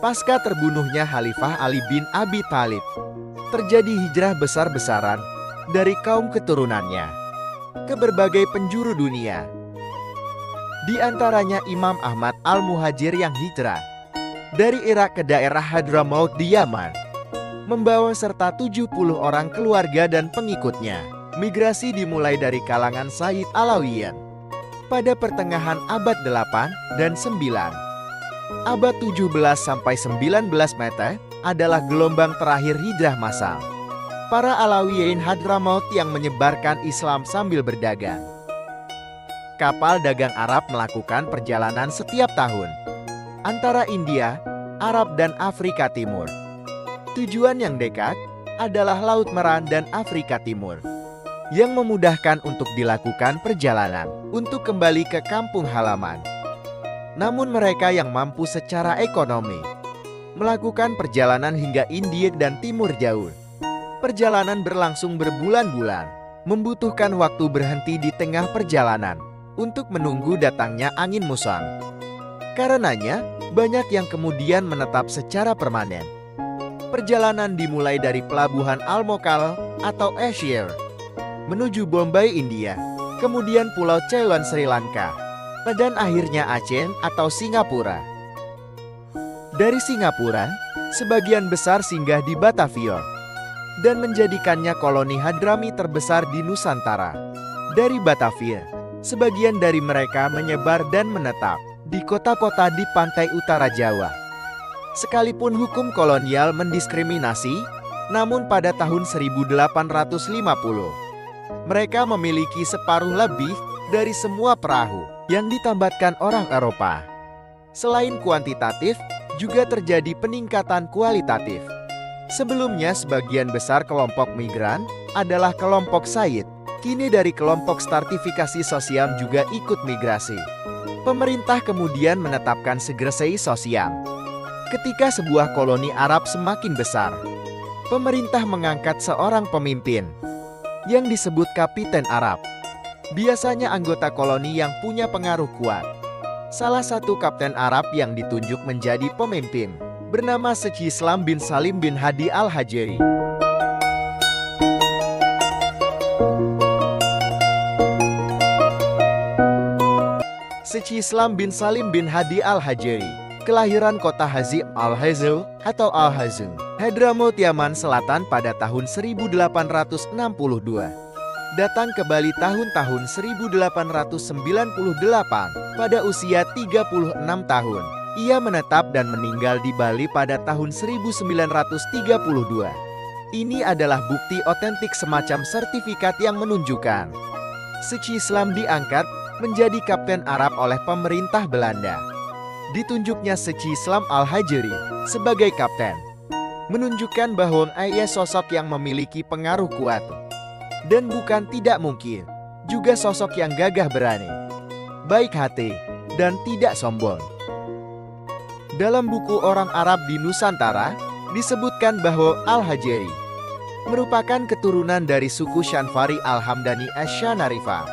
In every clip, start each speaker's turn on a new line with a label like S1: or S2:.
S1: Pasca terbunuhnya Khalifah Ali bin Abi Thalib, terjadi hijrah besar-besaran dari kaum keturunannya ke berbagai penjuru dunia. Di antaranya Imam Ahmad Al-Muhajir yang hijrah dari Irak ke daerah Hadramaut di Yaman, membawa serta 70 orang keluarga dan pengikutnya. Migrasi dimulai dari kalangan Sayyid Alawiyin pada pertengahan abad 8 dan 9. Abad 17 sampai 19 Mete adalah gelombang terakhir hijrah massal para Alawiyin Hadramaut yang menyebarkan Islam sambil berdagang. Kapal dagang Arab melakukan perjalanan setiap tahun antara India, Arab dan Afrika Timur. Tujuan yang dekat adalah Laut Merah dan Afrika Timur, yang memudahkan untuk dilakukan perjalanan untuk kembali ke kampung halaman. Namun mereka yang mampu secara ekonomi melakukan perjalanan hingga India dan Timur Jauh. Perjalanan berlangsung berbulan-bulan, membutuhkan waktu berhenti di tengah perjalanan untuk menunggu datangnya angin muson. Karenanya, banyak yang kemudian menetap secara permanen. Perjalanan dimulai dari pelabuhan Al-Mokal atau Asyir menuju Bombay, India, kemudian Pulau Ceylon, Sri Lanka, dan akhirnya Aceh atau Singapura. Dari Singapura, sebagian besar singgah di Batavia dan menjadikannya koloni Hadrami terbesar di Nusantara. Dari Batavia, sebagian dari mereka menyebar dan menetap di kota-kota di pantai utara Jawa. Sekalipun hukum kolonial mendiskriminasi, namun pada tahun 1850, mereka memiliki separuh lebih dari semua perahu yang ditambatkan orang Eropa. Selain kuantitatif, juga terjadi peningkatan kualitatif. Sebelumnya sebagian besar kelompok migran adalah kelompok Sayyid. Kini dari kelompok stratifikasi sosial juga ikut migrasi. Pemerintah kemudian menetapkan segregasi sosial. Ketika sebuah koloni Arab semakin besar, pemerintah mengangkat seorang pemimpin yang disebut Kapiten Arab. Biasanya anggota koloni yang punya pengaruh kuat. Salah satu kapten Arab yang ditunjuk menjadi pemimpin bernama Syekh Islam bin Salim bin Hadi Al-Hajari. Syekh Islam bin Salim bin Hadi Al-Hajari, kelahiran kota Hazim Al-Hazil atau Al-Hazim, Hadramaut, Yaman Selatan pada tahun 1862. Datang ke Bali tahun-tahun 1898 pada usia 36 tahun. Ia menetap dan meninggal di Bali pada tahun 1932. Ini adalah bukti otentik semacam sertifikat yang menunjukkan Syekh Islam diangkat menjadi kapten Arab oleh pemerintah Belanda. Ditunjuknya Syekh Islam Al-Hajari sebagai kapten menunjukkan bahwa ia sosok yang memiliki pengaruh kuat dan bukan tidak mungkin juga sosok yang gagah berani, baik hati, dan tidak sombong. Dalam buku Orang Arab di Nusantara disebutkan bahwa Al-Hajari merupakan keturunan dari suku Shanfari Al-Hamdani Asy-Syanarifah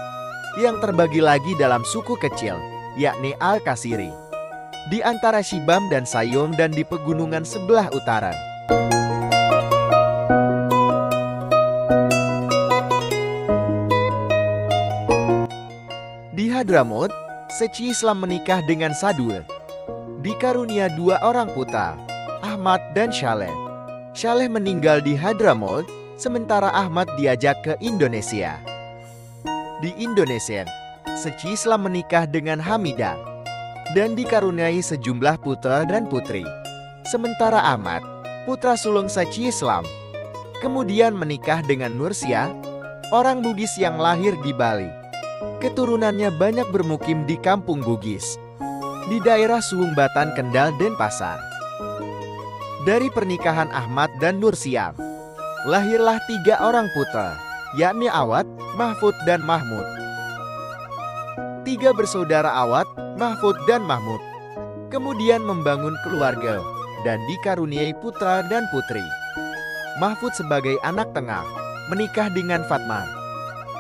S1: yang terbagi lagi dalam suku kecil, yakni Al-Kasiri, di antara Shibam dan Sayom dan di pegunungan sebelah utara. Di Hadramaut, Syekh Islam menikah dengan Sadul. Dikarunia 2 orang putra, Ahmad dan Saleh. Saleh meninggal di Hadramaut, sementara Ahmad diajak ke Indonesia. Di Indonesia, Syekh Islam menikah dengan Hamidah dan dikaruniai sejumlah putra dan putri. Sementara Ahmad, putra sulung Syekh Islam, kemudian menikah dengan Nursia, orang Bugis yang lahir di Bali. Keturunannya banyak bermukim di kampung Bugis, di daerah Suung Batan, Kendal, Denpasar. Dari pernikahan Ahmad dan Nursia, lahirlah 3 orang putra, yakni Awad, Mahfud, dan Mahmud. 3 bersaudara Awad, Mahfud, dan Mahmud kemudian membangun keluarga dan dikaruniai putra dan putri. Mahfud sebagai anak tengah menikah dengan Fatmah,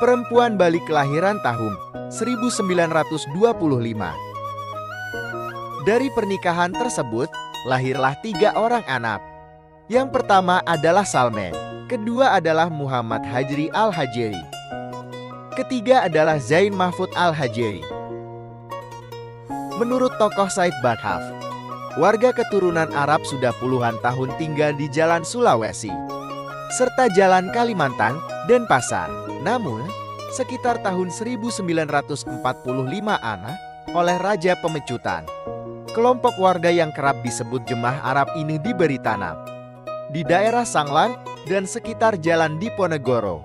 S1: perempuan Bali kelahiran tahun 1925. Dari pernikahan tersebut, lahirlah 3 orang anak. Yang pertama adalah Salman, kedua adalah Muhammad Hajri Al-Hajeri, ketiga adalah Zain Mahfud Al-Hajeri. Menurut tokoh Said Bakhaf, warga keturunan Arab sudah puluhan tahun tinggal di Jalan Sulawesi, serta Jalan Kalimantan, Denpasar. Namun, sekitar tahun 1945 oleh Raja Pemecutan, kelompok warga yang kerap disebut Jemaah Arab ini diberi tanam di daerah Sanglar dan sekitar Jalan Diponegoro.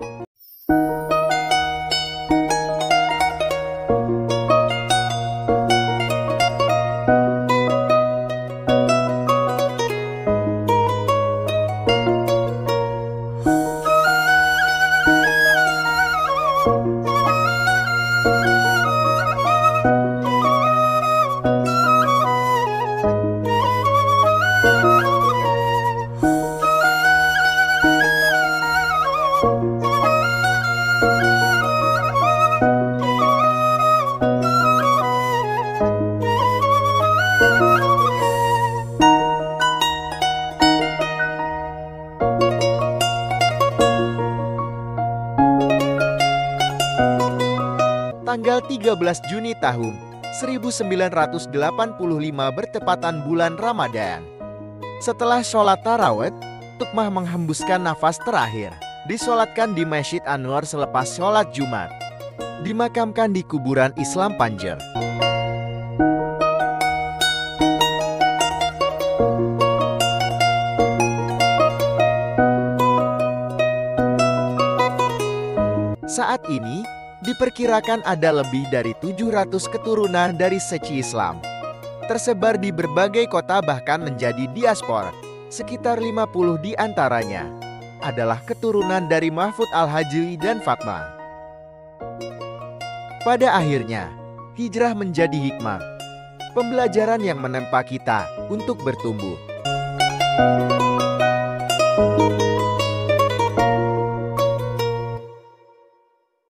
S1: Tanggal 13 Juni tahun 1985 bertepatan bulan Ramadan. Setelah sholat tarawih, Tukmah menghembuskan nafas terakhir. Disolatkan di Masjid Anwar selepas sholat Jumat. Dimakamkan di kuburan Islam Panjer. Saat ini, diperkirakan ada lebih dari 700 keturunan dari seci Islam, tersebar di berbagai kota bahkan menjadi diaspora. Sekitar 50 di antaranya adalah keturunan dari Mahfud Al-Hajri dan Fatma. Pada akhirnya, hijrah menjadi hikmah, pembelajaran yang menempa kita untuk bertumbuh.